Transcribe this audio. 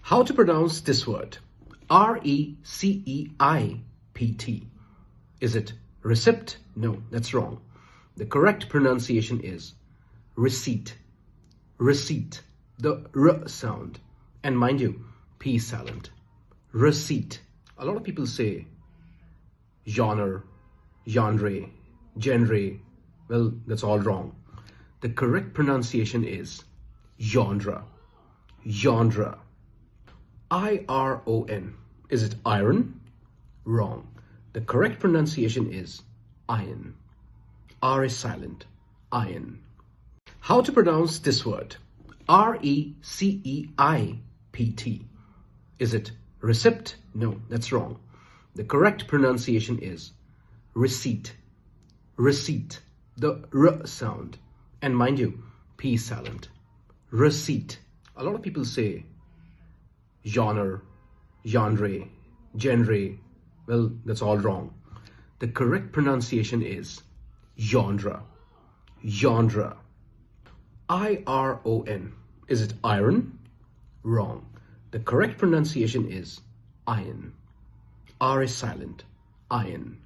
How to pronounce this word? R-E-C-E-I-P-T. Is it receipt? No, that's wrong. The correct pronunciation is receipt. Receipt. The R sound. And mind you, P is silent. Receipt. A lot of people say genre, genre. Well, that's all wrong. The correct pronunciation is genre. Genre. I-R-O-N. Is it iron? Wrong. The correct pronunciation is iron. R is silent. Iron. How to pronounce this word? R-E-C-E-I-P-T. Is it receipt? No, that's wrong. The correct pronunciation is receipt. Receipt. The R sound. And mind you, P is silent. Receipt. A lot of people say genre, genre. Well, that's all wrong. The correct pronunciation is genre. Genre. I-R-O-N. Is it iron? Wrong. The correct pronunciation is iron. R is silent. Iron.